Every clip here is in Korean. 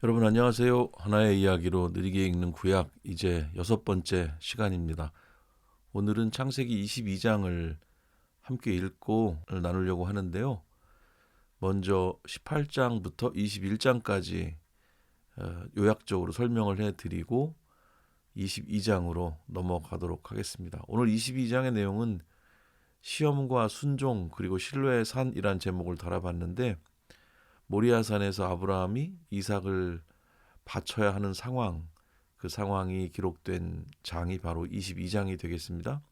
여러분 안녕하세요. 하나의 이야기로 느리게 읽는 구약 이제 6번째 시간입니다. 오늘은 창세기 22장을 함께 읽고 나누려고 하는데요. 먼저 18장부터 21장까지 요약적으로 설명을 해드리고 22장으로 넘어가도록 하겠습니다. 오늘 22장의 내용은 시험과 순종 그리고 신뢰의 산이란 제목을 달아봤는데 모리아산에서 아브라함이 이삭을 바쳐야 하는 상황, 그 상황이 기록된 장이 바로 22장이 되겠습니다.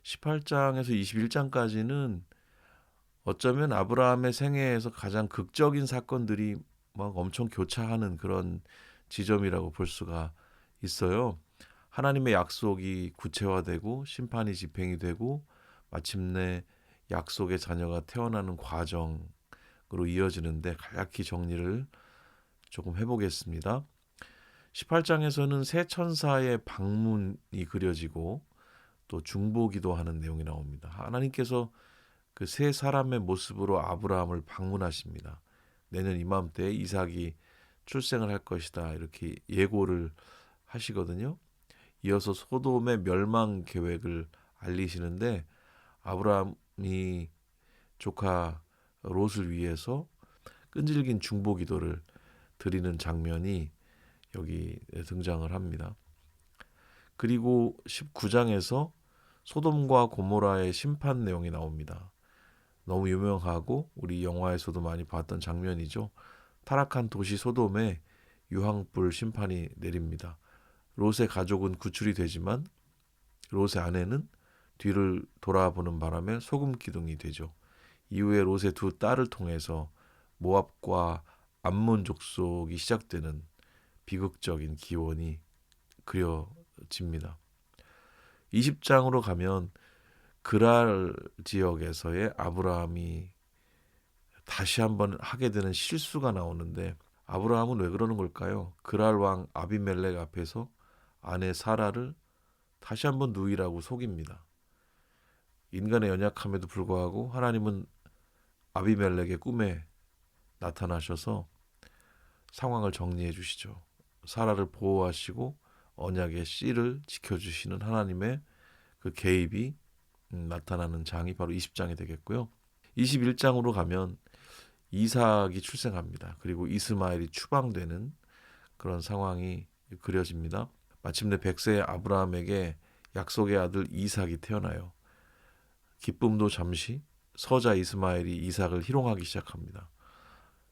18장에서 21장까지는 어쩌면 아브라함의 생애에서 가장 극적인 사건들이 막 엄청 교차하는 그런 지점이라고 볼 수가 있어요. 하나님의 약속이 구체화되고 심판이 집행이 되고 마침내 약속의 자녀가 태어나는 과정으로 이어지는데 간략히 정리를 조금 해보겠습니다. 18장에서는 새 천사의 방문이 그려지고 또 중보기도 하는 내용이 나옵니다. 하나님께서 그 세 사람의 모습으로 아브라함을 방문하십니다. 내년 이맘때 이삭이 출생을 할 것이다 이렇게 예고를 하시거든요. 이어서 소돔의 멸망 계획을 알리시는데 아브라함이 조카 롯을 위해서 끈질긴 중보기도를 드리는 장면이 여기 등장을 합니다. 그리고 19장에서 소돔과 고모라의 심판 내용이 나옵니다. 너무 유명하고 우리 영화에서도 많이 봤던 장면이죠. 타락한 도시 소돔에 유황불 심판이 내립니다. 롯의 가족은 구출이 되지만 롯의 아내는 뒤를 돌아보는 바람에 소금 기둥이 되죠. 이후에 롯의 두 딸을 통해서 모압과 암몬 족속이 시작되는 비극적인 기원이 그려집니다. 20장으로 가면 그랄 지역에서의 아브라함이 다시 한번 하게 되는 실수가 나오는데 아브라함은 왜 그러는 걸까요? 그랄 왕 아비멜렉 앞에서 아내 사라를 다시 한번 누이라고 속입니다. 인간의 연약함에도 불구하고 하나님은 아비멜렉의 꿈에 나타나셔서 상황을 정리해 주시죠. 사라를 보호하시고 언약의 씨를 지켜주시는 하나님의 그 개입이 나타나는 장이 바로 20장이 되겠고요. 21장으로 가면 이삭이 출생합니다. 그리고 이스마엘이 추방되는 그런 상황이 그려집니다. 마침내 100세의 아브라함에게 약속의 아들 이삭이 태어나요. 기쁨도 잠시 서자 이스마엘이 이삭을 희롱하기 시작합니다.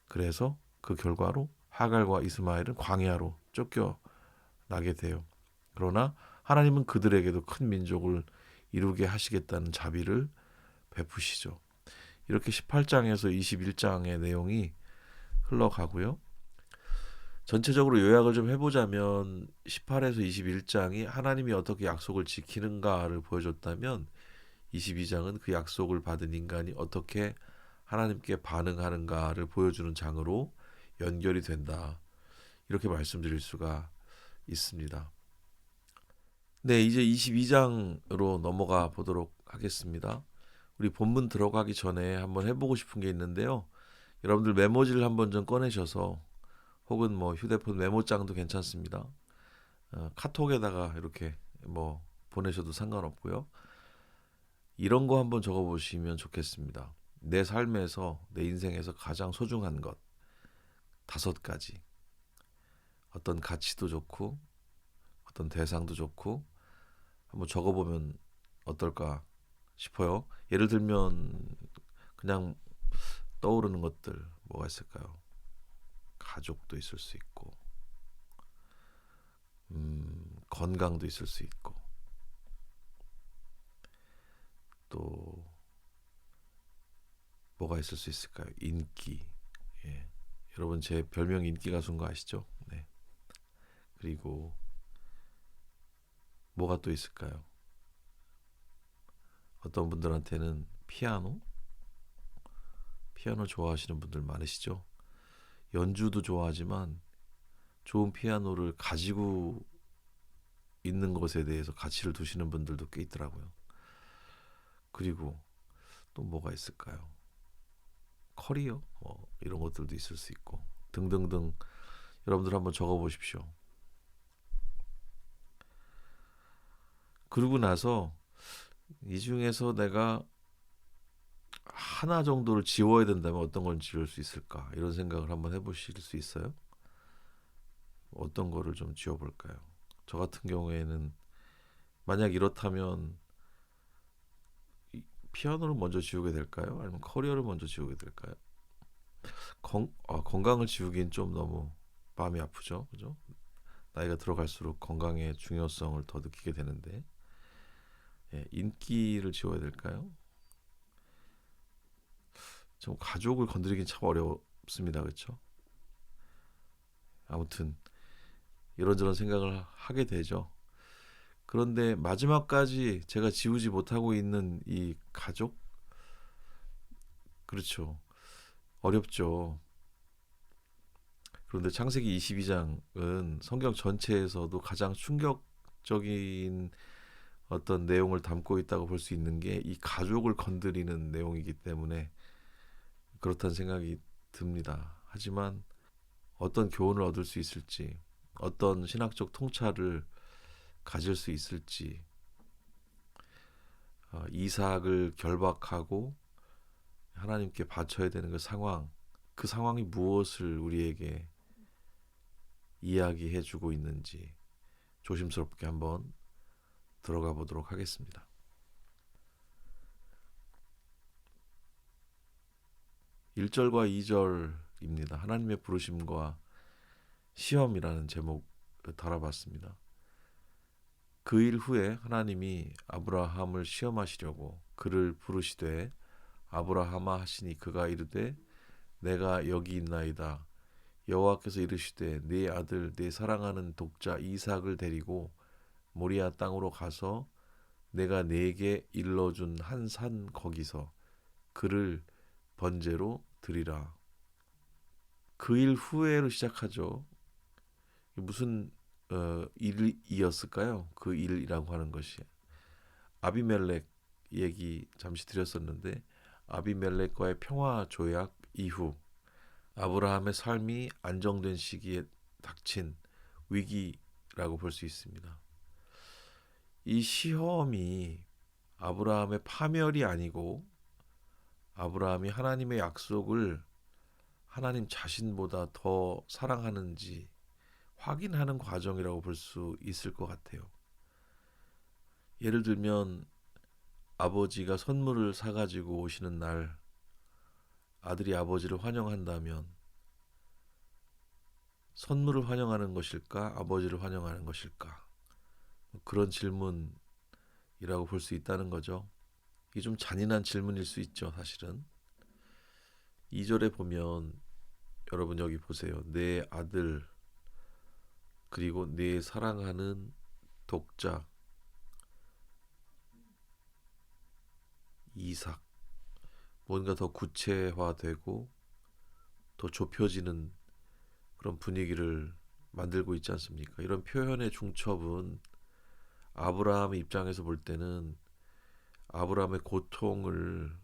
그래서 그 결과로 하갈과 이스마엘은 광야로 쫓겨나게 돼요. 그러나 하나님은 그들에게도 큰 민족을 이루게 하시겠다는 자비를 베푸시죠. 이렇게 18장에서 21장의 내용이 흘러가고요. 전체적으로 요약을 좀 해보자면 18에서 21장이 하나님이 어떻게 약속을 지키는가를 보여줬다면 22장은 그 약속을 받은 인간이 어떻게 하나님께 반응하는가를 보여주는 장으로 연결이 된다. 이렇게 말씀드릴 수가 있습니다. 네, 이제 22장으로 넘어가 보도록 하겠습니다. 우리 본문 들어가기 전에 한번 해보고 싶은 게 있는데요. 여러분들 메모지를 한번 좀 꺼내셔서 혹은 뭐 휴대폰 메모장도 괜찮습니다. 카톡에다가 이렇게 뭐 보내셔도 상관없고요. 이런 거 한번 적어보시면 좋겠습니다. 내 삶에서 내 인생에서 가장 소중한 것 5가지. 어떤 가치도 좋고 어떤 대상도 좋고 한번 적어보면 어떨까 싶어요. 예를 들면 그냥 떠오르는 것들 뭐가 있을까요? 가족도 있을 수 있고 건강도 있을 수 있고 또 뭐가 있을 수 있을까요? 인기. 예. 여러분 제 별명 인기 가수인 거 아시죠? 네. 그리고 뭐가 또 있을까요? 어떤 분들한테는 피아노 좋아하시는 분들 많으시죠? 연주도 좋아하지만 좋은 피아노를 가지고 있는 것에 대해서 가치를 두시는 분들도 꽤 있더라고요. 그리고 또 뭐가 있을까요? 커리어 뭐 이런 것들도 있을 수 있고 등등등 여러분들 한번 적어 보십시오. 그러고 나서 이 중에서 내가 하나 정도를 지워야 된다면 어떤 걸 지울 수 있을까? 이런 생각을 한번 해보실 수 있어요? 어떤 거를 좀 지워볼까요? 저 같은 경우에는 만약 이렇다면 피아노를 먼저 지우게 될까요? 아니면 커리어를 먼저 지우게 될까요? 건강을 지우긴 좀 너무 마음이 아프죠, 그죠? 나이가 들어갈수록 건강의 중요성을 더 느끼게 되는데, 예, 인기를 지워야 될까요? 좀 가족을 건드리긴 참 어렵습니다, 그렇죠? 아무튼 이런저런 생각을 하게 되죠. 그런데 마지막까지 제가 지우지 못하고 있는 이 가족, 그렇죠. 어렵죠. 그런데 창세기 22장은 성경 전체에서도 가장 충격적인 어떤 내용을 담고 있다고 볼 수 있는 게 이 가족을 건드리는 내용이기 때문에 그렇다는 생각이 듭니다. 하지만 어떤 교훈을 얻을 수 있을지, 어떤 신학적 통찰을 가질 수 있을지, 이삭을 결박하고 하나님께 바쳐야 되는 그 상황, 그 상황이 무엇을 우리에게 이야기해 주고 있는지 조심스럽게 한번 들어가 보도록 하겠습니다. 1절과 2절입니다. 하나님의 부르심과 시험이라는 제목을 달아봤습니다. 그 일 후에 하나님이 아브라함을 시험하시려고 그를 부르시되 아브라함아 하시니 그가 이르되 내가 여기 있나이다. 여호와께서 이르시되 네 아들 네 사랑하는 독자 이삭을 데리고 모리아 땅으로 가서 내가 네게 일러준 한 산 거기서 그를 번제로 드리라. 그 일 후에로 시작하죠. 무슨 일이었을까요? 그 일이라고 하는 것이 아비멜렉 얘기 잠시 드렸었는데 아비멜렉과의 평화 조약 이후 아브라함의 삶이 안정된 시기에 닥친 위기라고 볼 수 있습니다. 이 시험이 아브라함의 파멸이 아니고 아브라함이 하나님의 약속을 하나님 자신보다 더 사랑하는지 확인하는 과정이라고 볼 수 있을 것 같아요. 예를 들면 아버지가 선물을 사가지고 오시는 날 아들이 아버지를 환영한다면 선물을 환영하는 것일까? 아버지를 환영하는 것일까? 그런 질문이라고 볼 수 있다는 거죠. 이게 좀 잔인한 질문일 수 있죠, 사실은. 2절에 보면 여러분 여기 보세요. 내 아들 그리고 내 사랑하는 독자 이삭. 뭔가 더 구체화되고 더 좁혀지는 그런 분위기를 만들고 있지 않습니까? 이런 표현의 중첩은 아브라함의 입장에서 볼 때는 아브라함의 고통을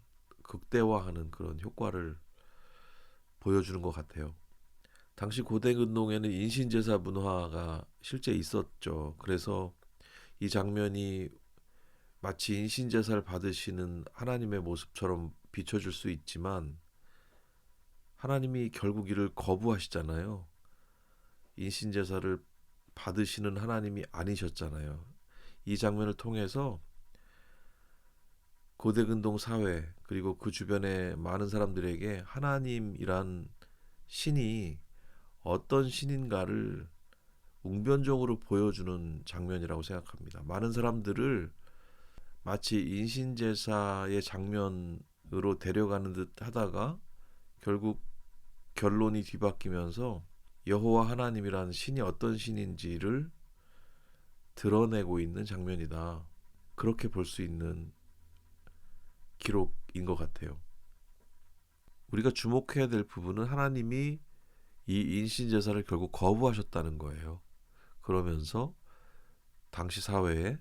극대화하는 그런 효과를 보여주는 것 같아요. 당시 고대 근동에는 인신제사 문화가 실제 있었죠. 그래서 이 장면이 마치 인신제사를 받으시는 하나님의 모습처럼 비춰줄 수 있지만 하나님이 결국 이를 거부하시잖아요. 인신제사를 받으시는 하나님이 아니셨잖아요. 이 장면을 통해서 고대 근동 사회 그리고 그 주변의 많은 사람들에게 하나님이란 신이 어떤 신인가를 웅변적으로 보여주는 장면이라고 생각합니다. 많은 사람들을 마치 인신제사의 장면으로 데려가는 듯 하다가 결국 결론이 뒤바뀌면서 여호와 하나님이라는 신이 어떤 신인지를 드러내고 있는 장면이다. 그렇게 볼 수 있는 기록인 것 같아요. 우리가 주목해야 될 부분은 하나님이 이 인신제사를 결국 거부하셨다는 거예요. 그러면서 당시 사회에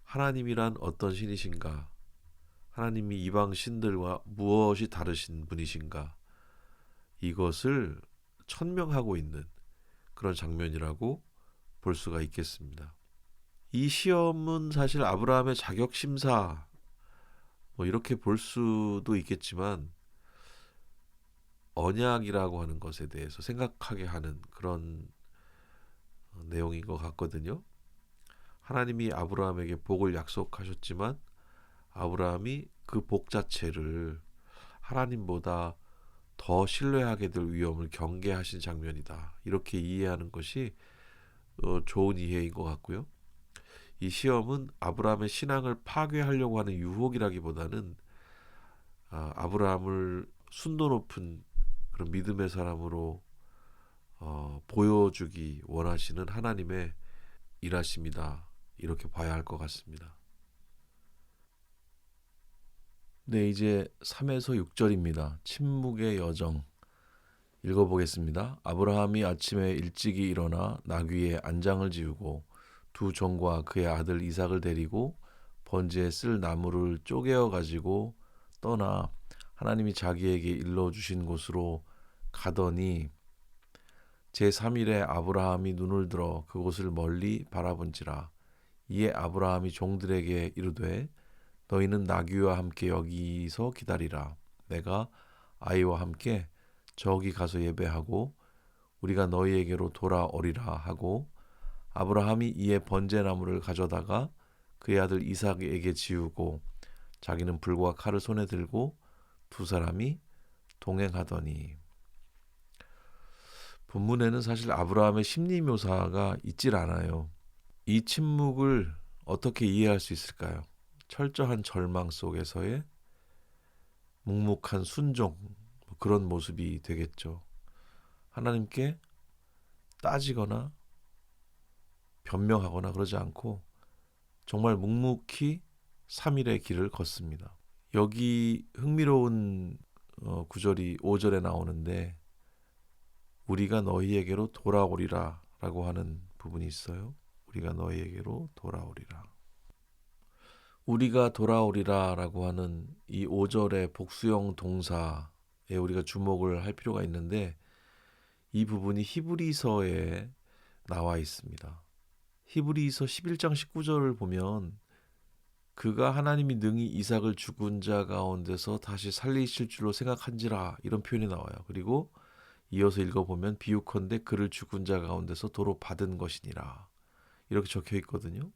하나님이란 어떤 신이신가? 하나님이 이방 신들과 무엇이 다르신 분이신가? 이것을 천명하고 있는 그런 장면이라고 볼 수가 있겠습니다. 이 시험은 사실 아브라함의 자격 심사 뭐 이렇게 볼 수도 있겠지만 언약이라고 하는 것에 대해서 생각하게 하는 그런 내용인 것 같거든요. 하나님이 아브라함에게 복을 약속하셨지만 아브라함이 그 복 자체를 하나님보다 더 신뢰하게 될 위험을 경계하신 장면이다. 이렇게 이해하는 것이 좋은 이해인 것 같고요. 이 시험은 아브라함의 신앙을 파괴하려고 하는 유혹이라기보다는 아브라함을 순도 높은 그런 믿음의 사람으로 보여주기 원하시는 하나님의 일하심이다. 이렇게 봐야 할 것 같습니다. 네, 이제 3에서 6절입니다. 침묵의 여정 읽어보겠습니다. 아브라함이 아침에 일찍이 일어나 나귀의 안장을 지우고 두 종과 그의 아들 이삭을 데리고 번제에 쓸 나무를 쪼개어 가지고 떠나 하나님이 자기에게 일러주신 곳으로 가더니 제3일에 아브라함이 눈을 들어 그곳을 멀리 바라본지라. 이에 아브라함이 종들에게 이르되 너희는 나귀와 함께 여기서 기다리라. 내가 아이와 함께 저기 가서 예배하고 우리가 너희에게로 돌아오리라 하고 아브라함이 이에 번제나무를 가져다가 그의 아들 이삭에게 지우고 자기는 불과 칼을 손에 들고 두 사람이 동행하더니 본문에는 사실 아브라함의 심리 묘사가 있질 않아요. 이 침묵을 어떻게 이해할 수 있을까요? 철저한 절망 속에서의 묵묵한 순종 그런 모습이 되겠죠. 하나님께 따지거나 변명하거나 그러지 않고 정말 묵묵히 3일의 길을 걷습니다. 여기 흥미로운 구절이 5절에 나오는데 우리가 너희에게로 돌아오리라 라고 하는 부분이 있어요. 우리가 너희에게로 돌아오리라. 우리가 돌아오리라 라고 하는 이 5절의 복수형 동사에 우리가 주목을 할 필요가 있는데 이 부분이 히브리서에 나와 있습니다. 히브리서 11장 19절을 보면 그가 하나님이 능히 이삭을 죽은 자 가운데서 다시 살리실 줄로 생각한지라 이런 표현이 나와요. 그리고 이어서 읽어보면 비유컨대 그를 죽은 자 가운데서 도로 받은 것이니라 이렇게 적혀 있거든요.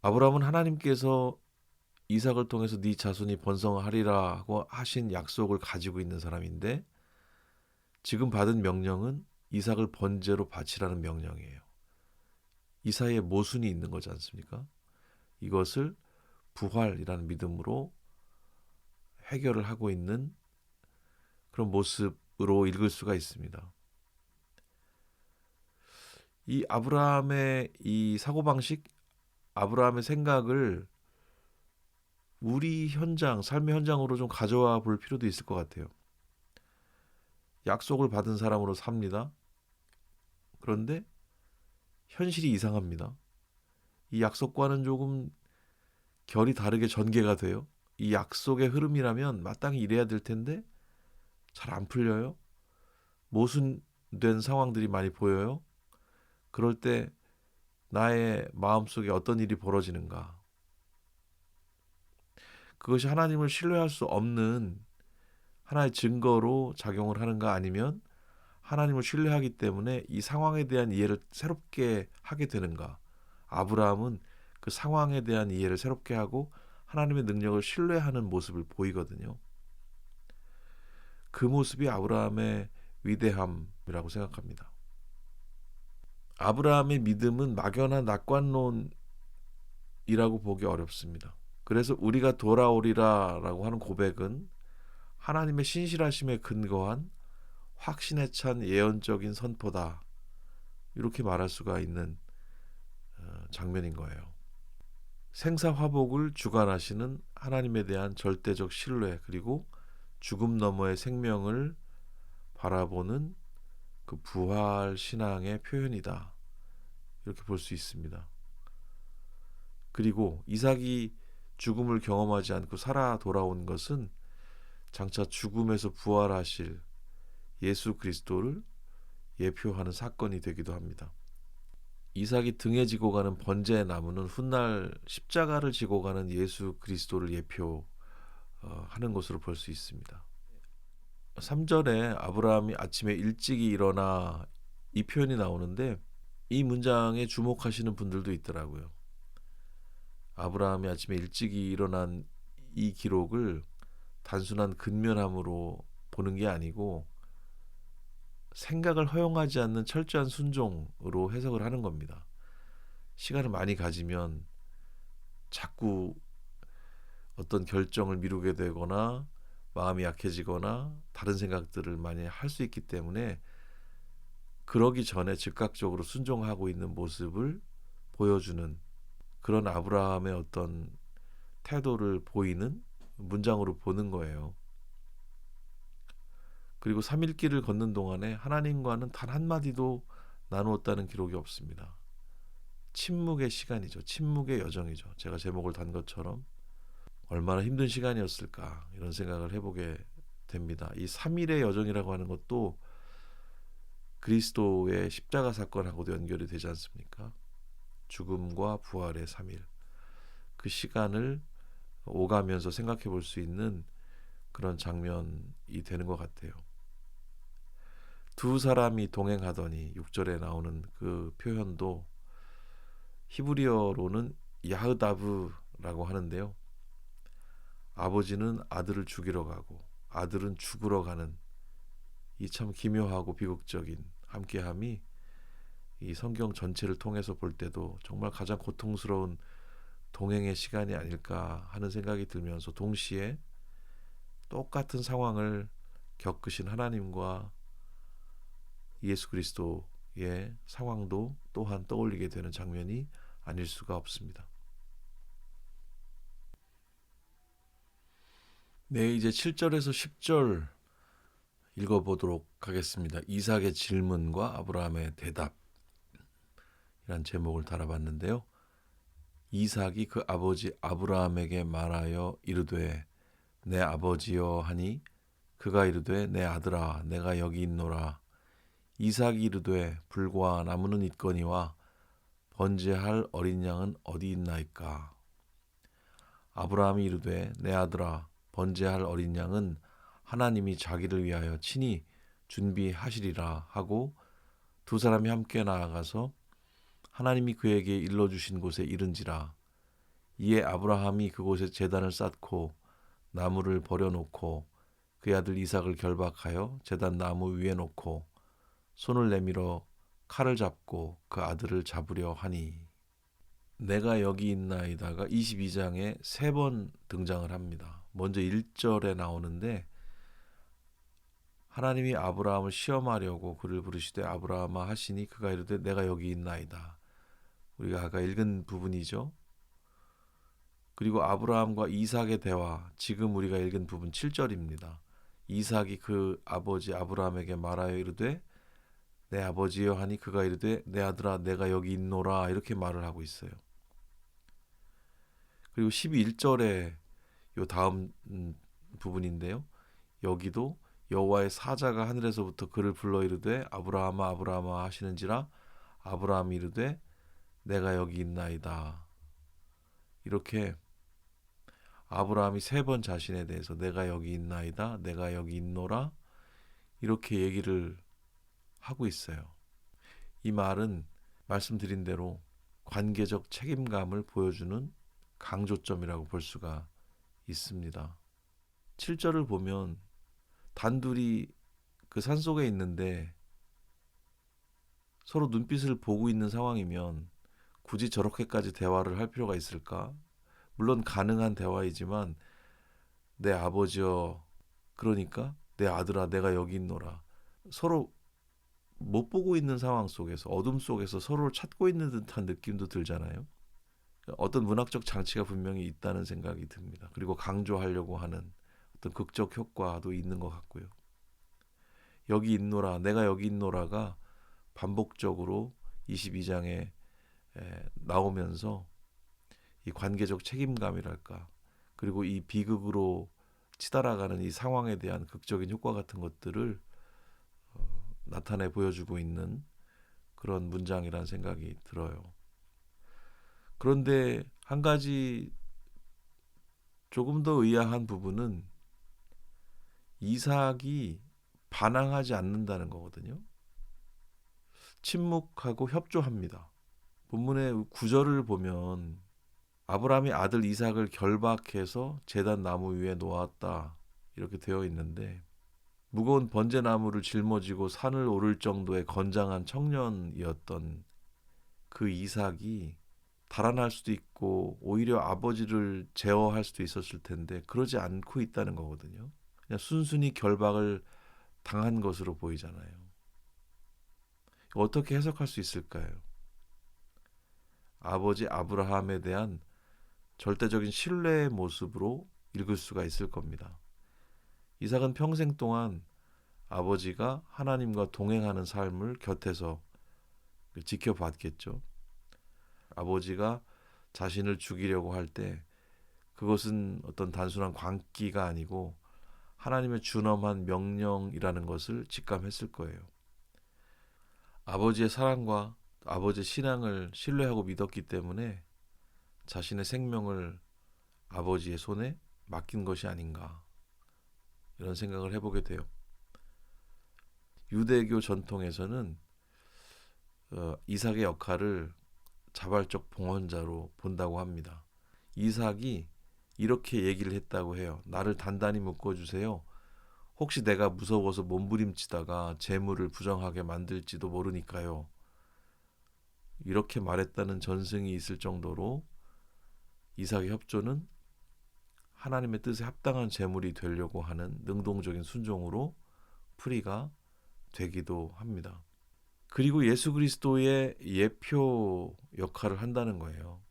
아브라함은 하나님께서 이삭을 통해서 네 자손이 번성하리라 하고 하신 약속을 가지고 있는 사람인데 지금 받은 명령은 이삭을 번제로 바치라는 명령이에요. 이 사이에 모순이 있는 거지 않습니까? 이것을 부활이라는 믿음으로 해결을 하고 있는 그런 모습으로 읽을 수가 있습니다. 이 아브라함의 이 사고방식, 아브라함의 생각을 우리 현장, 삶의 현장으로 좀 가져와 볼 필요도 있을 것 같아요. 약속을 받은 사람으로 삽니다. 그런데 현실이 이상합니다. 이 약속과는 조금 결이 다르게 전개가 돼요. 이 약속의 흐름이라면 마땅히 이래야 될 텐데 잘 안 풀려요. 모순된 상황들이 많이 보여요. 그럴 때 나의 마음속에 어떤 일이 벌어지는가? 그것이 하나님을 신뢰할 수 없는 하나의 증거로 작용을 하는가 아니면 하나님을 신뢰하기 때문에 이 상황에 대한 이해를 새롭게 하게 되는가? 아브라함은 그 상황에 대한 이해를 새롭게 하고 하나님의 능력을 신뢰하는 모습을 보이거든요. 그 모습이 아브라함의 위대함이라고 생각합니다. 아브라함의 믿음은 막연한 낙관론이라고 보기 어렵습니다. 그래서 우리가 돌아오리라라고 하는 고백은 하나님의 신실하심에 근거한 확신에 찬 예언적인 선포다. 이렇게 말할 수가 있는 장면인 거예요. 생사화복을 주관하시는 하나님에 대한 절대적 신뢰 그리고 죽음 너머의 생명을 바라보는 그 부활 신앙의 표현이다. 이렇게 볼 수 있습니다. 그리고 이삭이 죽음을 경험하지 않고 살아 돌아온 것은 장차 죽음에서 부활하실 예수 그리스도를 예표하는 사건이 되기도 합니다. 이삭이 등에 지고 가는 번제의 나무는 훗날 십자가를 지고 가는 예수 그리스도를 예표하는 것으로 볼 수 있습니다. 3절에 아브라함이 아침에 일찍이 일어나 이 표현이 나오는데 이 문장에 주목하시는 분들도 있더라고요. 아브라함이 아침에 일찍이 일어난 이 기록을 단순한 근면함으로 보는 게 아니고 생각을 허용하지 않는 철저한 순종으로 해석을 하는 겁니다. 시간을 많이 가지면 자꾸 어떤 결정을 미루게 되거나 마음이 약해지거나 다른 생각들을 많이 할 수 있기 때문에 그러기 전에 즉각적으로 순종하고 있는 모습을 보여주는 그런 아브라함의 어떤 태도를 보이는 문장으로 보는 거예요. 그리고 3일 길을 걷는 동안에 하나님과는 단 한마디도 나누었다는 기록이 없습니다. 침묵의 시간이죠. 침묵의 여정이죠. 제가 제목을 단 것처럼 얼마나 힘든 시간이었을까 이런 생각을 해보게 됩니다. 이 3일의 여정이라고 하는 것도 그리스도의 십자가 사건하고도 연결이 되지 않습니까? 죽음과 부활의 3일. 그 시간을 오가면서 생각해 볼 수 있는 그런 장면이 되는 것 같아요. 두 사람이 동행하더니 6절에 나오는 그 표현도 히브리어로는 야흐다브라고 하는데요. 아버지는 아들을 죽이러 가고 아들은 죽으러 가는 이 참 기묘하고 비극적인 함께함이 이 성경 전체를 통해서 볼 때도 정말 가장 고통스러운 동행의 시간이 아닐까 하는 생각이 들면서 동시에 똑같은 상황을 겪으신 하나님과 예수 그리스도의 상황도 또한 떠올리게 되는 장면이 아닐 수가 없습니다. 네, 이제 7절에서 10절 읽어보도록 하겠습니다. 이삭의 질문과 아브라함의 대답이란 제목을 달아봤는데요. 이삭이 그 아버지 아브라함에게 말하여 이르되 내 아버지여 하니 그가 이르되 내 아들아 내가 여기 있노라. 이삭이 이르되 불과 나무는 있거니와 번제할 어린 양은 어디 있나이까. 아브라함이 이르되 내 아들아 번제할 어린 양은 하나님이 자기를 위하여 친히 준비하시리라 하고 두 사람이 함께 나아가서 하나님이 그에게 일러주신 곳에 이른지라. 이에 아브라함이 그곳에 제단을 쌓고 나무를 버려놓고 그의 아들 이삭을 결박하여 제단 나무 위에 놓고 손을 내밀어 칼을 잡고 그 아들을 잡으려 하니. 내가 여기 있나이다가 22장에 3번 등장을 합니다. 먼저 1절에 나오는데 하나님이 아브라함을 시험하려고 그를 부르시되 아브라함아 하시니 그가 이르되 내가 여기 있나이다. 우리가 아까 읽은 부분이죠. 그리고 아브라함과 이삭의 대화, 지금 우리가 읽은 부분 7절입니다. 이삭이 그 아버지 아브라함에게 말하여 이르되 내 아버지여 하니 그가 이르되 내 아들아 내가 여기 있노라 이렇게 말을 하고 있어요. 그리고 11절에 요 다음 부분인데요. 여기도 여호와의 사자가 하늘에서부터 그를 불러 이르되 아브라함아 아브라함아 하시는지라 아브라함이 이르되 내가 여기 있나이다. 이렇게 아브라함이 3번 자신에 대해서 내가 여기 있나이다, 내가 여기 있노라 이렇게 얘기를 하고 있어요. 이 말은 말씀드린 대로 관계적 책임감을 보여주는 강조점이라고 볼 수가 있습니다. 7절을 보면 단둘이 그 산속에 있는데 서로 눈빛을 보고 있는 상황이면 굳이 저렇게까지 대화를 할 필요가 있을까? 물론 가능한 대화이지만 내 아버지여 그러니까 내 아들아 내가 여기 있노라. 서로 못 보고 있는 상황 속에서 어둠 속에서 서로를 찾고 있는 듯한 느낌도 들잖아요. 어떤 문학적 장치가 분명히 있다는 생각이 듭니다. 그리고 강조하려고 하는 어떤 극적 효과도 있는 것 같고요. 여기 있노라, 내가 여기 있노라가 반복적으로 22장에 나오면서 이 관계적 책임감이랄까 그리고 이 비극으로 치달아가는 이 상황에 대한 극적인 효과 같은 것들을 나타내 보여주고 있는 그런 문장이라는 생각이 들어요. 그런데 한 가지 조금 더 의아한 부분은 이삭이 반항하지 않는다는 거거든요. 침묵하고 협조합니다. 본문의 구절을 보면 아브라함이 아들 이삭을 결박해서 제단 나무 위에 놓았다 이렇게 되어 있는데, 무거운 번제나무를 짊어지고 산을 오를 정도의 건장한 청년이었던 그 이삭이 달아날 수도 있고 오히려 아버지를 제어할 수도 있었을 텐데 그러지 않고 있다는 거거든요. 그냥 순순히 결박을 당한 것으로 보이잖아요. 어떻게 해석할 수 있을까요? 아버지 아브라함에 대한 절대적인 신뢰의 모습으로 읽을 수가 있을 겁니다. 이삭은 평생 동안 아버지가 하나님과 동행하는 삶을 곁에서 지켜봤겠죠. 아버지가 자신을 죽이려고 할 때 그것은 어떤 단순한 광기가 아니고 하나님의 준엄한 명령이라는 것을 직감했을 거예요. 아버지의 사랑과 아버지의 신앙을 신뢰하고 믿었기 때문에 자신의 생명을 아버지의 손에 맡긴 것이 아닌가, 이런 생각을 해보게 돼요. 유대교 전통에서는 이삭의 역할을 자발적 봉헌자로 본다고 합니다. 이삭이 이렇게 얘기를 했다고 해요. 나를 단단히 묶어주세요. 혹시 내가 무서워서 몸부림치다가 재물을 부정하게 만들지도 모르니까요. 이렇게 말했다는 전승이 있을 정도로 이삭의 협조는 하나님의 뜻에 합당한 재물이 되려고 하는 능동적인 순종으로 풀이가 되기도 합니다. 그리고 예수 그리스도의 예표 역할을 한다는 거예요.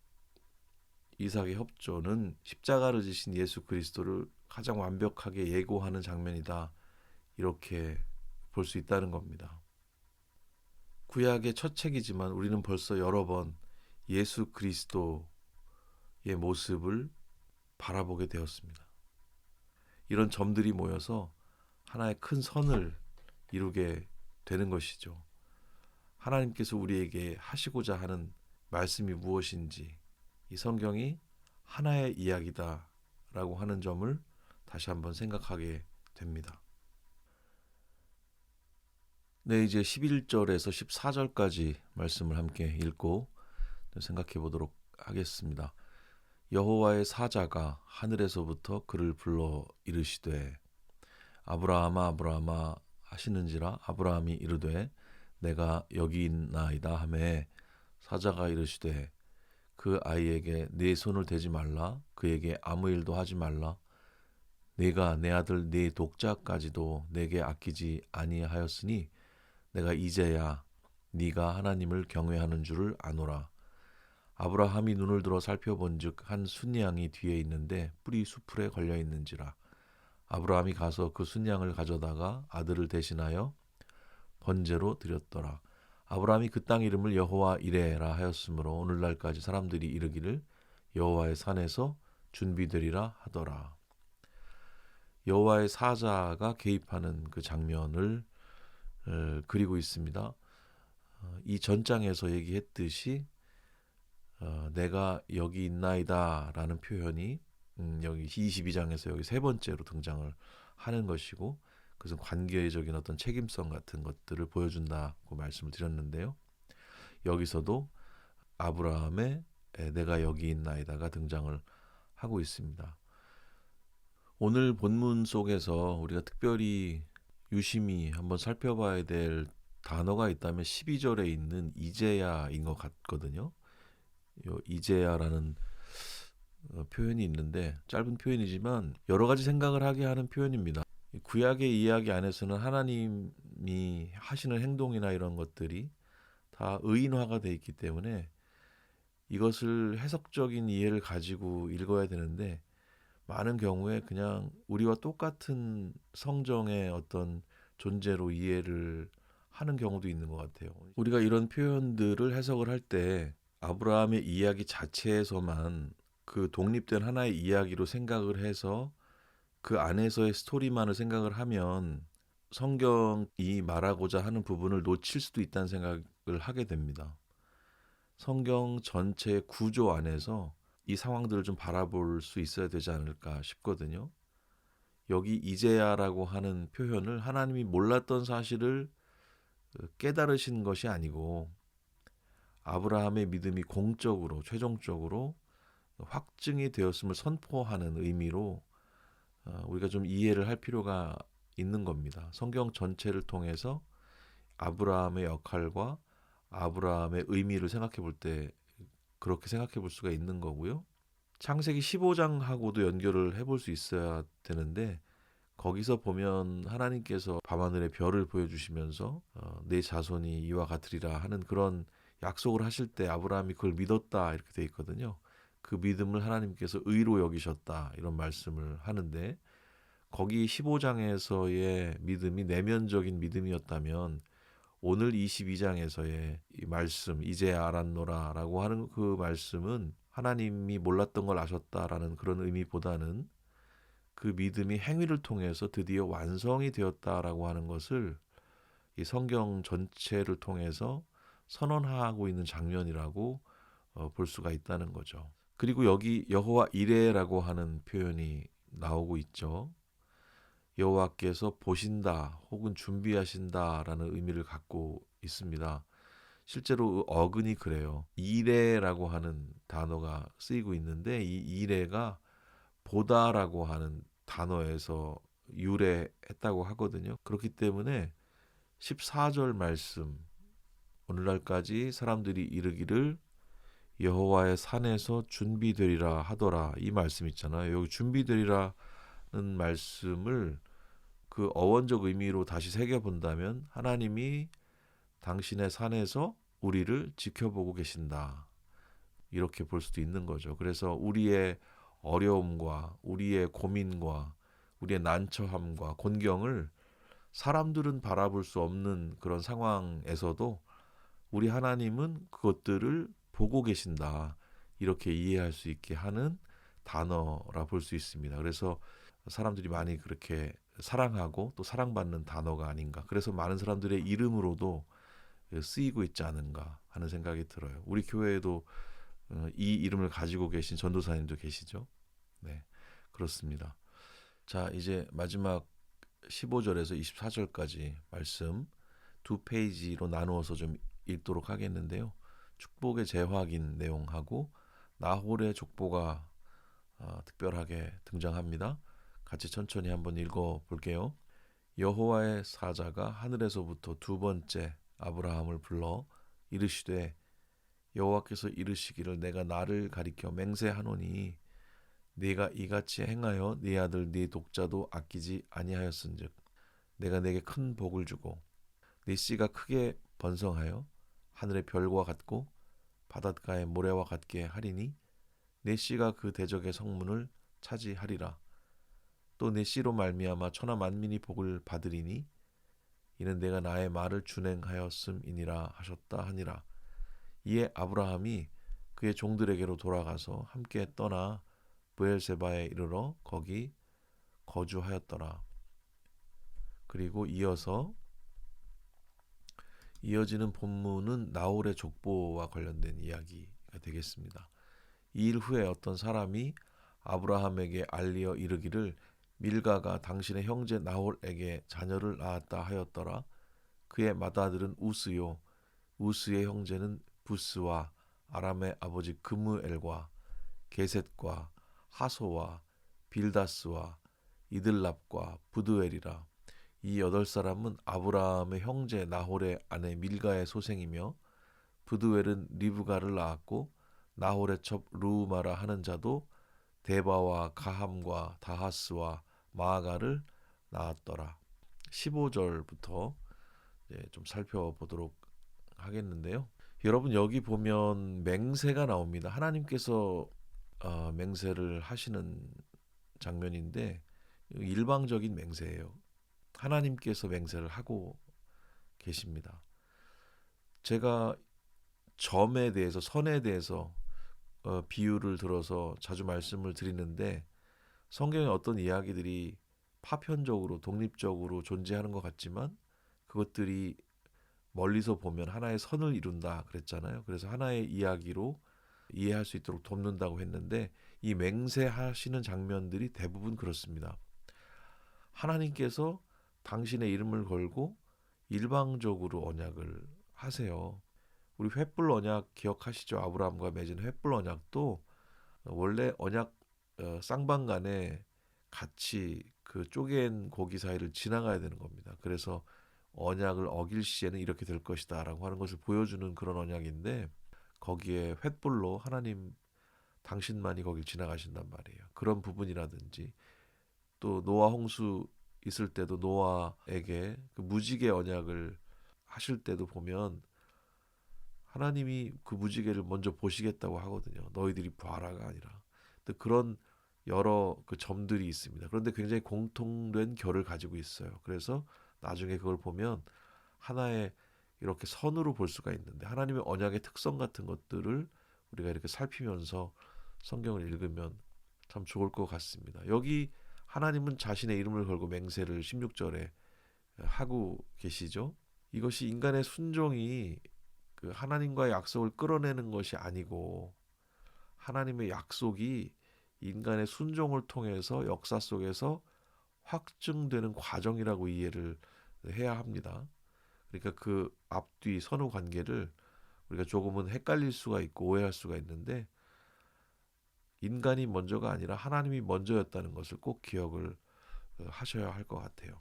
이삭의 협조는 십자가를 지신 예수 그리스도를 가장 완벽하게 예고하는 장면이다, 이렇게 볼 수 있다는 겁니다. 구약의 첫 책이지만 우리는 벌써 여러 번 예수 그리스도의 모습을 바라보게 되었습니다. 이런 점들이 모여서 하나의 큰 선을 이루게 되는 것이죠. 하나님께서 우리에게 하시고자 하는 말씀이 무엇인지, 이 성경이 하나의 이야기다라고 하는 점을 다시 한번 생각하게 됩니다. 네, 이제 11절에서 14절까지 말씀을 함께 읽고 생각해 보도록 하겠습니다. 여호와의 사자가 하늘에서부터 그를 불러 이르시되 아브라함아 아브라함아 하시는지라. 아브라함이 이르되 내가 여기 있나이다 하매 사자가 이르시되 그 아이에게 네 손을 대지 말라. 그에게 아무 일도 하지 말라. 네가 내 아들 네 독자까지도 내게 아끼지 아니하였으니 내가 이제야 네가 하나님을 경외하는 줄을 아노라. 아브라함이 눈을 들어 살펴본즉 한 순양이 뒤에 있는데 뿔이 수풀에 걸려 있는지라. 아브라함이 가서 그 순양을 가져다가 아들을 대신하여 번제로 드렸더라. 아브라함이 그 땅 이름을 여호와 이레라 하였으므로 오늘날까지 사람들이 이르기를 여호와의 산에서 준비되리라 하더라. 여호와의 사자가 개입하는 그 장면을 그리고 있습니다. 이 전장에서 얘기했듯이 내가 여기 있나이다 라는 표현이 여기 22장에서 여기 세 번째로 등장을 하는 것이고, 그것은 관계적인 어떤 책임성 같은 것들을 보여준다고 말씀을 드렸는데요. 여기서도 아브라함의 내가 여기 있나이다가 등장을 하고 있습니다. 오늘 본문 속에서 우리가 특별히 유심히 한번 살펴봐야 될 단어가 있다면 12절에 있는 이제야인 것 같거든요. 이제야라는 표현이 있는데 짧은 표현이지만 여러 가지 생각을 하게 하는 표현입니다. 구약의 이야기 안에서는 하나님이 하시는 행동이나 이런 것들이 다 의인화가 되어 있기 때문에 이것을 해석적인 이해를 가지고 읽어야 되는데, 많은 경우에 그냥 우리와 똑같은 성정의 어떤 존재로 이해를 하는 경우도 있는 것 같아요. 우리가 이런 표현들을 해석을 할 때 아브라함의 이야기 자체에서만 그 독립된 하나의 이야기로 생각을 해서 그 안에서의 스토리만을 생각을 하면 성경이 말하고자 하는 부분을 놓칠 수도 있다는 생각을 하게 됩니다. 성경 전체의 구조 안에서 이 상황들을 좀 바라볼 수 있어야 되지 않을까 싶거든요. 여기 이제야라고 하는 표현을 하나님이 몰랐던 사실을 깨달으신 것이 아니고 아브라함의 믿음이 공적으로 최종적으로 확증이 되었음을 선포하는 의미로 우리가 좀 이해를 할 필요가 있는 겁니다. 성경 전체를 통해서 아브라함의 역할과 아브라함의 의미를 생각해 볼 때 그렇게 생각해 볼 수가 있는 거고요. 창세기 15장하고도 연결을 해볼 수 있어야 되는데 거기서 보면 하나님께서 밤하늘의 별을 보여주시면서 내 자손이 이와 같으리라 하는 그런 약속을 하실 때 아브라함이 그걸 믿었다 이렇게 돼 있거든요. 그 믿음을 하나님께서 의로 여기셨다 이런 말씀을 하는데 거기 15장에서의 믿음이 내면적인 믿음이었다면 오늘 22장에서의 이 말씀 이제 알았노라라고 하는 그 말씀은 하나님이 몰랐던 걸 아셨다라는 그런 의미보다는 그 믿음이 행위를 통해서 드디어 완성이 되었다라고 하는 것을 이 성경 전체를 통해서 선언하고 있는 장면이라고 볼 수가 있다는 거죠. 그리고 여기 여호와 이레라고 하는 표현이 나오고 있죠. 여호와께서 보신다 혹은 준비하신다라는 의미를 갖고 있습니다. 실제로 어근이 그래요. 이레라고 하는 단어가 쓰이고 있는데 이 이레가 보다라고 하는 단어에서 유래했다고 하거든요. 그렇기 때문에 14절 말씀 오늘날까지 사람들이 이르기를 여호와의 산에서 준비되리라 하더라 이 말씀 있잖아요. 여기 준비되리라는 말씀을 그 어원적 의미로 다시 새겨본다면 하나님이 당신의 산에서 우리를 지켜보고 계신다. 이렇게 볼 수도 있는 거죠. 그래서 우리의 어려움과 우리의 고민과 우리의 난처함과 곤경을 사람들은 바라볼 수 없는 그런 상황에서도 우리 하나님은 그것들을 보고 계신다. 이렇게 이해할 수 있게 하는 단어라 볼 수 있습니다. 그래서 사람들이 많이 그렇게 사랑하고 또 사랑받는 단어가 아닌가. 그래서 많은 사람들의 이름으로도 쓰이고 있지 않은가 하는 생각이 들어요. 우리 교회에도 이 이름을 가지고 계신 전도사님도 계시죠. 네, 그렇습니다. 자, 이제 마지막 15절에서 24절까지 말씀 두 페이지로 나누어서 좀 읽도록 하겠는데요. 축복의 재확인 내용하고 나홀의 족보가 특별하게 등장합니다. 같이 천천히 한번 읽어 볼게요. 여호와의 사자가 하늘에서부터 두 번째 아브라함을 불러 이르시되 여호와께서 이르시기를 내가 나를 가리켜 맹세하노니 네가 이같이 행하여 네 아들 네 독자도 아끼지 아니하였은즉 내가 내게 큰 복을 주고 네 씨가 크게 번성하여 하늘의 별과 같고 바닷가의 모래와 같게 하리니 네 씨가 그 대적의 성문을 차지하리라. 또 내 씨로 말미암아 천하 만민이 복을 받으리니 이는 내가 나의 말을 준행하였음이니라 하셨다 하니라. 이에 아브라함이 그의 종들에게로 돌아가서 함께 떠나 브엘세바에 이르러 거기 거주하였더라. 그리고 이어지는 본문은 나홀의 족보와 관련된 이야기가 되겠습니다. 이 일 후에 어떤 사람이 아브라함에게 알리어 이르기를 밀가가 당신의 형제 나홀에게 자녀를 낳았다 하였더라. 그의 맏아들은 우스요 우스의 형제는 부스와 아람의 아버지 그무엘과 게셋과 하소와 빌다스와 이들랍과 부드엘이라. 이 8사람은 아브라함의 형제 나홀의 아내 밀가의 소생이며 부드엘은 리브가를 낳았고 나홀의 첩 루우마라 하는 자도 데바와 가함과 다하스와 마아가를 낳았더라. 15절부터 좀 살펴보도록 하겠는데요. 여러분 여기 보면 맹세가 나옵니다. 하나님께서 맹세를 하시는 장면인데 일방적인 맹세예요. 하나님께서 맹세를 하고 계십니다. 제가 점에 대해서 선에 대해서 비유를 들어서 자주 말씀을 드리는데 성경의 어떤 이야기들이 파편적으로 독립적으로 존재하는 것 같지만 그것들이 멀리서 보면 하나의 선을 이룬다 그랬잖아요. 그래서 하나의 이야기로 이해할 수 있도록 돕는다고 했는데 이 맹세하시는 장면들이 대부분 그렇습니다. 하나님께서 당신의 이름을 걸고 일방적으로 언약을 하세요. 우리 횃불 언약 기억하시죠? 아브라함과 맺은 횃불 언약도 원래 언약 쌍방간에 같이 그 쪼갠 고기 사이를 지나가야 되는 겁니다. 그래서 언약을 어길 시에는 이렇게 될 것이다라고 하는 것을 보여주는 그런 언약인데 거기에 횃불로 하나님 당신만이 거길 지나가신단 말이에요. 그런 부분이라든지 또 노아 홍수 있을 때도 노아에게 그 무지개 언약을 하실 때도 보면 하나님이 그 무지개를 먼저 보시겠다고 하거든요. 너희들이 봐라가 아니라. 근데 그런 여러 그 점들이 있습니다. 그런데 굉장히 공통된 결을 가지고 있어요. 그래서 나중에 그걸 보면 하나의 이렇게 선으로 볼 수가 있는데 하나님의 언약의 특성 같은 것들을 우리가 이렇게 살피면서 성경을 읽으면 참 좋을 것 같습니다. 여기 하나님은 자신의 이름을 걸고 맹세를 16절에 하고 계시죠. 이것이 인간의 순종이 그 하나님과의 약속을 끌어내는 것이 아니고 하나님의 약속이 인간의 순종을 통해서 역사 속에서 확증되는 과정이라고 이해를 해야 합니다. 그러니까 그 앞뒤 선후 관계를 우리가 조금은 헷갈릴 수가 있고 오해할 수가 있는데 인간이 먼저가 아니라 하나님이 먼저였다는 것을 꼭 기억을 하셔야 할 것 같아요.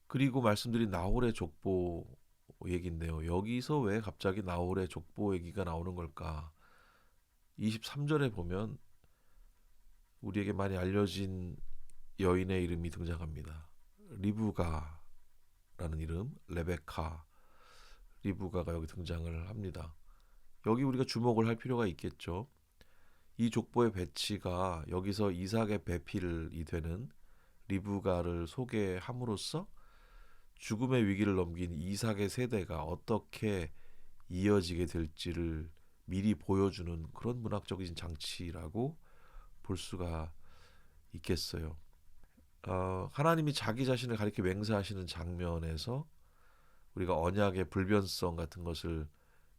그리고 말씀드린 나홀의 족보 얘기인데요. 여기서 왜 갑자기 나홀의 족보 얘기가 나오는 걸까? 23절에 보면 우리에게 많이 알려진 여인의 이름이 등장합니다. 리브가라는 이름, 레베카, 리브가가 여기 등장을 합니다. 여기 우리가 주목을 할 필요가 있겠죠. 이 족보의 배치가 여기서 이삭의 배필이 되는 리브가를 소개함으로써 죽음의 위기를 넘긴 이삭의 세대가 어떻게 이어지게 될지를 미리 보여주는 그런 문학적인 장치라고 볼 수가 있겠어요. 하나님이 자기 자신을 가리켜 맹세하시는 장면에서 우리가 언약의 불변성 같은 것을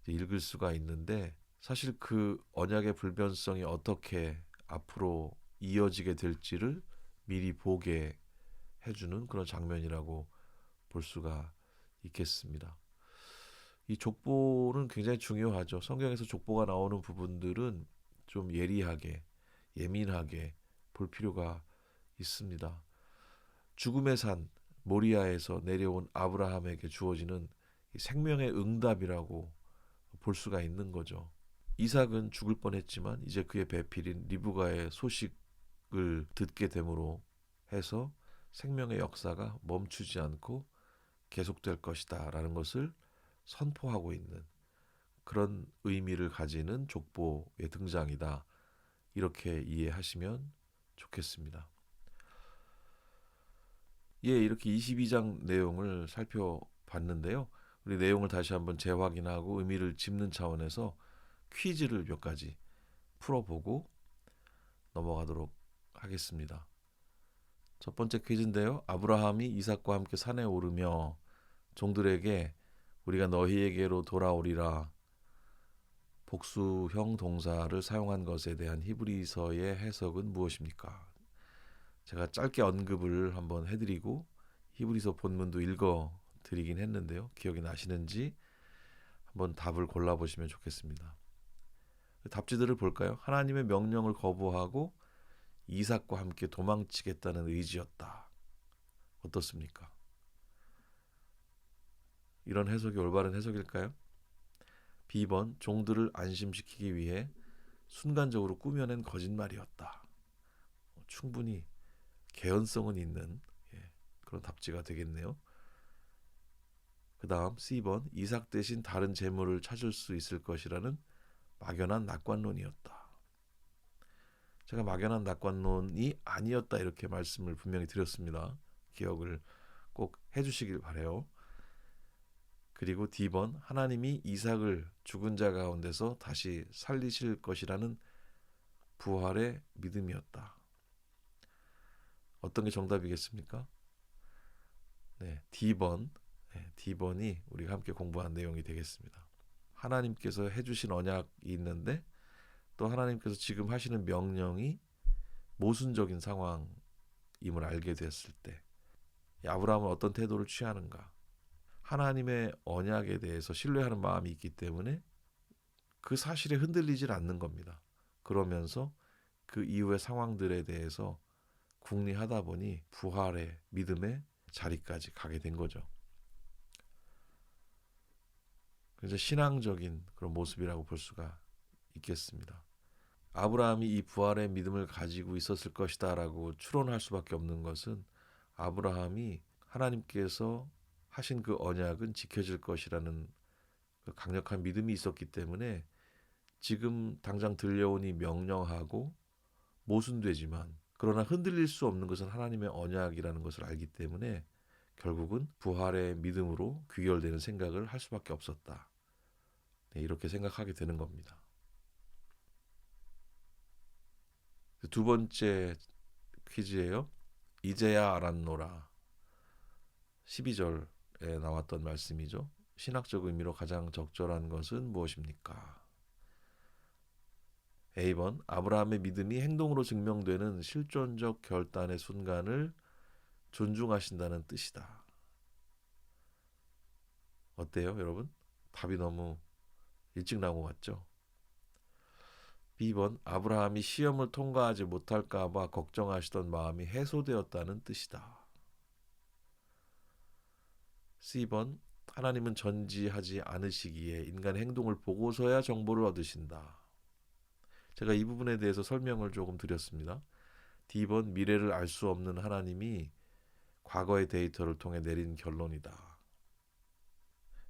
읽을 수가 있는데 사실 그 언약의 불변성이 어떻게 앞으로 이어지게 될지를 미리 보게 해주는 그런 장면이라고 볼 수가 있겠습니다. 이 족보는 굉장히 중요하죠. 성경에서 족보가 나오는 부분들은 좀 예리하게, 예민하게 볼 필요가 있습니다. 죽음의 산 모리아에서 내려온 아브라함에게 주어지는 생명의 응답이라고 볼 수가 있는 거죠. 이삭은 죽을 뻔했지만 이제 그의 배필인 리브가의 소식을 듣게 됨으로 해서 생명의 역사가 멈추지 않고 계속될 것이다라는 것을 선포하고 있는 그런 의미를 가지는 족보의 등장이다. 이렇게 이해하시면 좋겠습니다. 예, 이렇게 22장 내용을 살펴봤는데요. 우리 내용을 다시 한번 재확인하고 의미를 짚는 차원에서 퀴즈를 몇 가지 풀어보고 넘어가도록 하겠습니다. 첫 번째 퀴즈인데요. 아브라함이 이삭과 함께 산에 오르며 종들에게 우리가 너희에게로 돌아오리라 복수형 동사를 사용한 것에 대한 히브리서의 해석은 무엇입니까? 제가 짧게 언급을 한번 해드리고 히브리서 본문도 읽어드리긴 했는데요. 기억이 나시는지 한번 답을 골라보시면 좋겠습니다. 답지들을 볼까요? 하나님의 명령을 거부하고 이삭과 함께 도망치겠다는 의지였다. 어떻습니까? 이런 해석이 올바른 해석일까요? B번 종들을 안심시키기 위해 순간적으로 꾸며낸 거짓말이었다. 충분히 개연성은 있는 그런 답지가 되겠네요. 그 다음 C번 이삭 대신 다른 재물을 찾을 수 있을 것이라는 막연한 낙관론이었다. 제가 막연한 낙관론이 아니었다 이렇게 말씀을 분명히 드렸습니다. 기억을 꼭 해주시길 바라요. 그리고 D번 하나님이 이삭을 죽은 자 가운데서 다시 살리실 것이라는 부활의 믿음이었다. 어떤 게 정답이겠습니까? 네, D번. 네, D번이 우리가 함께 공부한 내용이 되겠습니다. 하나님께서 해주신 언약이 있는데 또 하나님께서 지금 하시는 명령이 모순적인 상황임을 알게 됐을 때 아브라함은 어떤 태도를 취하는가? 하나님의 언약에 대해서 신뢰하는 마음이 있기 때문에 그 사실에 흔들리질 않는 겁니다. 그러면서 그 이후의 상황들에 대해서 궁리하다 보니 부활의 믿음의 자리까지 가게 된 거죠. 그래서 신앙적인 그런 모습이라고 볼 수가 있겠습니다. 아브라함이 이 부활의 믿음을 가지고 있었을 것이다라고 추론할 수밖에 없는 것은 아브라함이 하나님께서 하신 그 언약은 지켜질 것이라는 그 강력한 믿음이 있었기 때문에 지금 당장 들려오니 명령하고 모순되지만 그러나 흔들릴 수 없는 것은 하나님의 언약이라는 것을 알기 때문에 결국은 부활의 믿음으로 귀결되는 생각을 할 수밖에 없었다. 네, 이렇게 생각하게 되는 겁니다. 두 번째 퀴즈예요. 이제야 알았노라. 12절에 나왔던 말씀이죠. 신학적 의미로 가장 적절한 것은 무엇입니까? A번 아브라함의 믿음이 행동으로 증명되는 실존적 결단의 순간을 존중하신다는 뜻이다. 어때요, 여러분? 답이 너무 일찍 나온 것 같죠? B번 아브라함이 시험을 통과하지 못할까 봐 걱정하시던 마음이 해소되었다는 뜻이다. C번 하나님은 전지하지 않으시기에 인간의 행동을 보고서야 정보를 얻으신다. 제가 이 부분에 대해서 설명을 조금 드렸습니다. D번 미래를 알 수 없는 하나님이 과거의 데이터를 통해 내린 결론이다.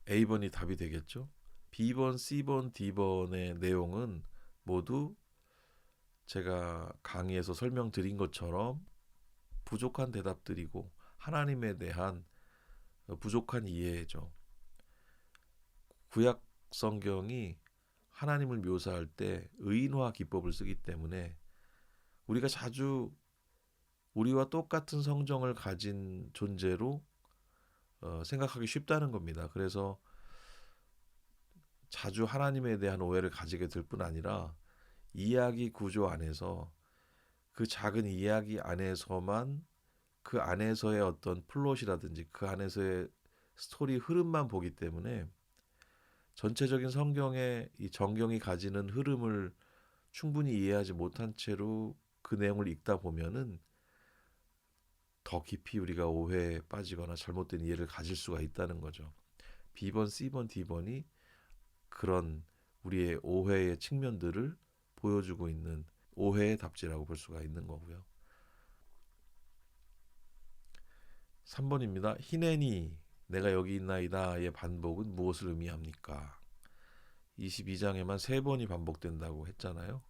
A번이 답이 되겠죠? B번, C번, D번의 내용은 모두 제가 강의에서 설명드린 것처럼 부족한 대답들이고 하나님에 대한 부족한 이해죠. 구약 성경이 하나님을 묘사할 때 의인화 기법을 쓰기 때문에 우리가 자주 우리와 똑같은 성정을 가진 존재로 생각하기 쉽다는 겁니다. 그래서 자주 하나님에 대한 오해를 가지게 될 뿐 아니라 이야기 구조 안에서 그 작은 이야기 안에서만 그 안에서의 어떤 플롯이라든지 그 안에서의 스토리 흐름만 보기 때문에 전체적인 성경의 이 정경이 가지는 흐름을 충분히 이해하지 못한 채로 그 내용을 읽다 보면은 더 깊이 우리가 오해에 빠지거나 잘못된 이해를 가질 수가 있다는 거죠. B번, C번, D번이 그런 우리의 오해의 측면들을 보여주고 있는 오해의 답지라고 볼 수가 있는 거고요. 3번입니다. 히내니 내가 여기 있나이다의 반복은 무엇을 의미합니까? 22장에만 3번이 반복된다고 했잖아요.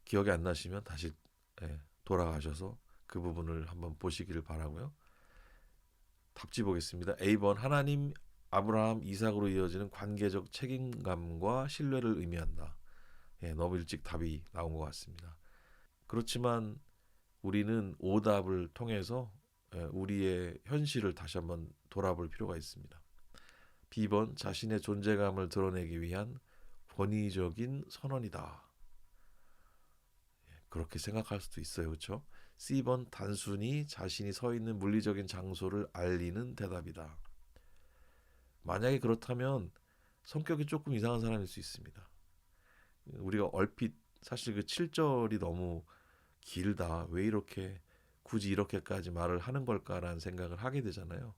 기억이 안 나시면 다시 돌아가셔서 그 부분을 한번 보시기를 바라고요. 답지 보겠습니다. A번 하나님 아브라함 이삭으로 이어지는 관계적 책임감과 신뢰를 의미한다. 너무 일찍 답이 나온 것 같습니다. 그렇지만 우리는 오답을 통해서 우리의 현실을 다시 한번 돌아볼 필요가 있습니다. B번 자신의 존재감을 드러내기 위한 권위적인 선언이다. 그렇게 생각할 수도 있어요. 그렇죠? C번 단순히 자신이 서 있는 물리적인 장소를 알리는 대답이다. 만약에 그렇다면 성격이 조금 이상한 사람일 수 있습니다. 우리가 얼핏 사실 그 7절이 너무 길다. 왜 이렇게 굳이 이렇게까지 말을 하는 걸까라는 생각을 하게 되잖아요.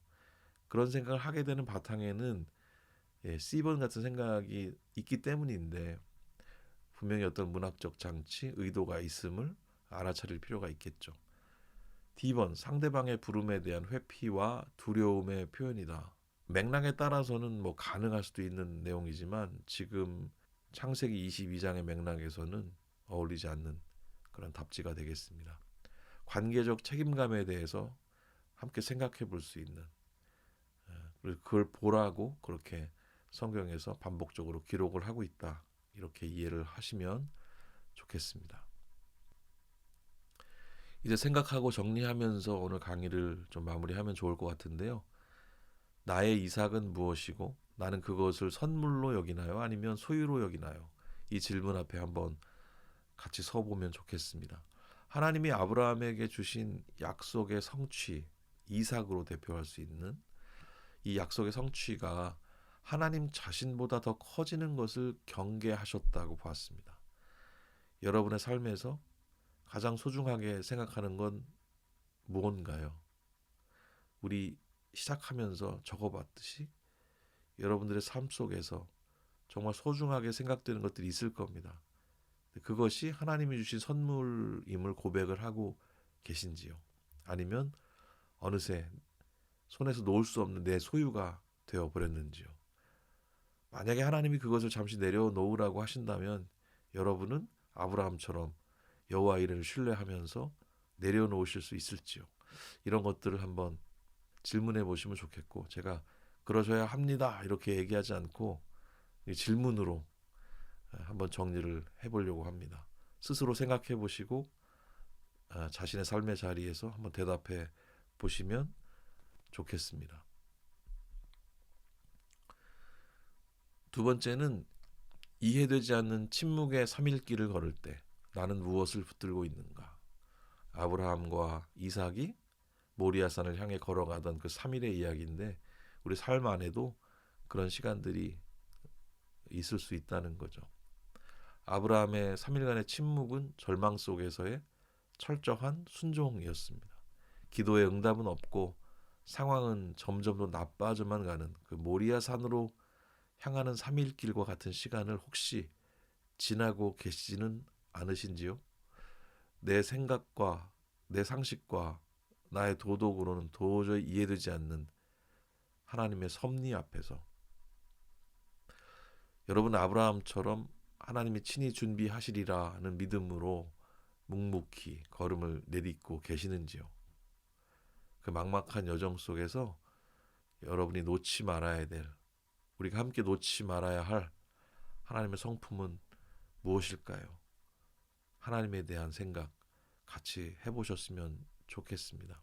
그런 생각을 하게 되는 바탕에는 C번 같은 생각이 있기 때문인데 분명히 어떤 문학적 장치, 의도가 있음을 알아차릴 필요가 있겠죠. D번 상대방의 부름에 대한 회피와 두려움의 표현이다. 맥락에 따라서는 뭐 가능할 수도 있는 내용이지만 지금 창세기 22장의 맥락에서는 어울리지 않는 그런 답지가 되겠습니다. 관계적 책임감에 대해서 함께 생각해 볼 수 있는 그걸 보라고 그렇게 성경에서 반복적으로 기록을 하고 있다. 이렇게 이해를 하시면 좋겠습니다. 이제 생각하고 정리하면서 오늘 강의를 좀 마무리하면 좋을 것 같은데요. 나의 이삭은 무엇이고 나는 그것을 선물로 여기나요? 아니면 소유로 여기나요? 이 질문 앞에 한번 같이 서보면 좋겠습니다. 하나님이 아브라함에게 주신 약속의 성취, 이삭으로 대표할 수 있는 이 약속의 성취가 하나님 자신보다 더 커지는 것을 경계하셨다고 보았습니다. 여러분의 삶에서 가장 소중하게 생각하는 건 무언가요? 우리 시작하면서 적어봤듯이 여러분들의 삶 속에서 정말 소중하게 생각되는 것들이 있을 겁니다. 그것이 하나님이 주신 선물임을 고백을 하고 계신지요? 아니면 어느새 손에서 놓을 수 없는 내 소유가 되어버렸는지요? 만약에 하나님이 그것을 잠시 내려놓으라고 하신다면 여러분은 아브라함처럼 여호와 이름을 신뢰하면서 내려놓으실 수 있을지요? 이런 것들을 한번 질문해 보시면 좋겠고, 제가 그러셔야 합니다 이렇게 얘기하지 않고 질문으로 한번 정리를 해보려고 합니다. 스스로 생각해 보시고 자신의 삶의 자리에서 한번 대답해 보시면 좋겠습니다. 두 번째는 이해되지 않는 침묵의 3일길을 걸을 때 나는 무엇을 붙들고 있는가? 아브라함과 이삭이 모리아산을 향해 걸어가던 그 3일의 이야기인데 우리 삶 안에도 그런 시간들이 있을 수 있다는 거죠. 아브라함의 3일간의 침묵은 절망 속에서의 철저한 순종이었습니다. 기도의 응답은 없고 상황은 점점 더 나빠져만 가는 그 모리아산으로 향하는 3일 길과 같은 시간을 혹시 지나고 계시지는 않으신지요? 내 생각과 내 상식과 나의 도덕으로는 도저히 이해되지 않는 하나님의 섭리 앞에서 여러분 아브라함처럼 하나님이 친히 준비하시리라는 믿음으로 묵묵히 걸음을 내딛고 계시는지요? 그 막막한 여정 속에서 여러분이 놓지 말아야 될, 우리가 함께 놓지 말아야 할 하나님의 성품은 무엇일까요? 하나님에 대한 생각 같이 해보셨으면 좋겠습니다.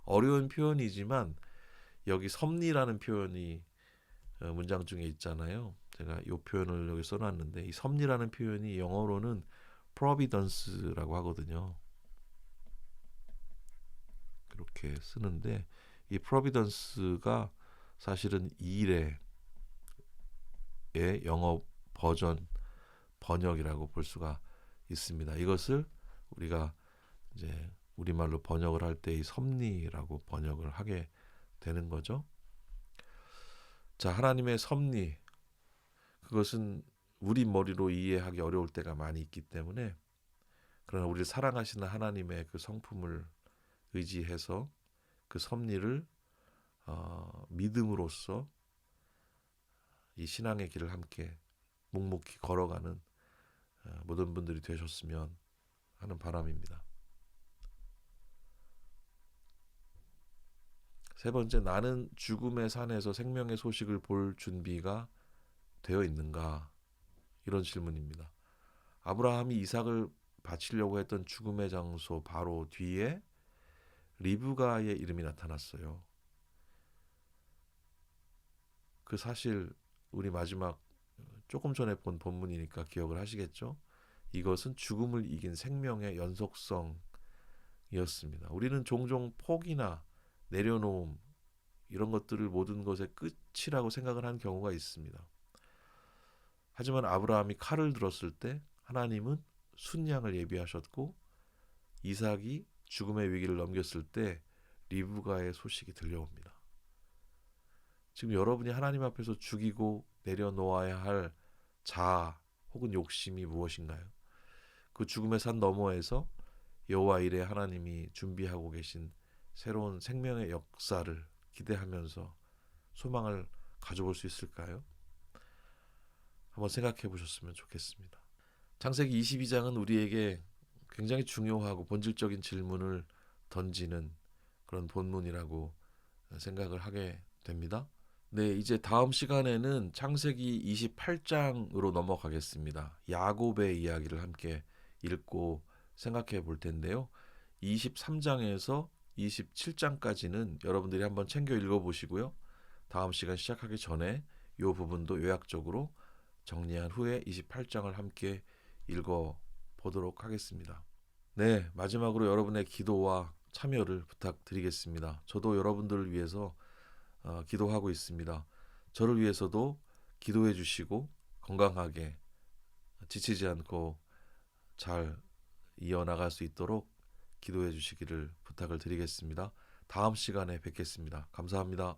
어려운 표현이지만 여기 섭리라는 표현이 문장 중에 있잖아요. 제가 이 표현을 여기 써놨는데 이 섭리라는 표현이 영어로는 providence라고 하거든요. 그렇게 쓰는데 이 providence가 사실은 일의 영어 버전 번역이라고 볼 수가 있습니다. 이것을 우리가 이제 우리말로 번역을 할 때 이 섭리라고 번역을 하게 되는 거죠. 자, 하나님의 섭리, 그것은 우리 머리로 이해하기 어려울 때가 많이 있기 때문에 그러나 우리를 사랑하시는 하나님의 그 성품을 의지해서 그 섭리를 믿음으로써 이 신앙의 길을 함께 묵묵히 걸어가는 모든 분들이 되셨으면 하는 바람입니다. 세 번째, 나는 죽음의 산에서 생명의 소식을 볼 준비가 되어 있는가? 이런 질문입니다. 아브라함이 이삭을 바치려고 했던 죽음의 장소 바로 뒤에 리브가의 이름이 나타났어요. 그 사실 우리 마지막 조금 전에 본 본문이니까 기억을 하시겠죠? 이것은 죽음을 이긴 생명의 연속성이었습니다. 우리는 종종 포기나 내려놓음 이런 것들을 모든 것의 끝이라고 생각을 한 경우가 있습니다. 하지만 아브라함이 칼을 들었을 때 하나님은 순양을 예비하셨고 이삭이 죽음의 위기를 넘겼을 때 리브가의 소식이 들려옵니다. 지금 여러분이 하나님 앞에서 죽이고 내려놓아야 할 자아 혹은 욕심이 무엇인가요? 그 죽음의 산 너머에서 여호와 이레 하나님이 준비하고 계신 새로운 생명의 역사를 기대하면서 소망을 가져볼 수 있을까요? 한번 생각해 보셨으면 좋겠습니다. 창세기 22장은 우리에게 굉장히 중요하고 본질적인 질문을 던지는 그런 본문이라고 생각을 하게 됩니다. 네, 이제 다음 시간에는 창세기 28장으로 넘어가겠습니다. 야곱의 이야기를 함께 읽고 생각해 볼 텐데요. 23장에서 27장까지는 여러분들이 한번 챙겨 읽어보시고요. 다음 시간 시작하기 전에 이 부분도 요약적으로 정리한 후에 28장을 함께 읽어보도록 하겠습니다. 네, 마지막으로 여러분의 기도와 참여를 부탁드리겠습니다. 저도 여러분들을 위해서 기도하고 있습니다. 저를 위해서도 기도해 주시고 건강하게 지치지 않고 잘 이어나갈 수 있도록 기도해 주시기를 부탁을 드리겠습니다. 다음 시간에 뵙겠습니다. 감사합니다.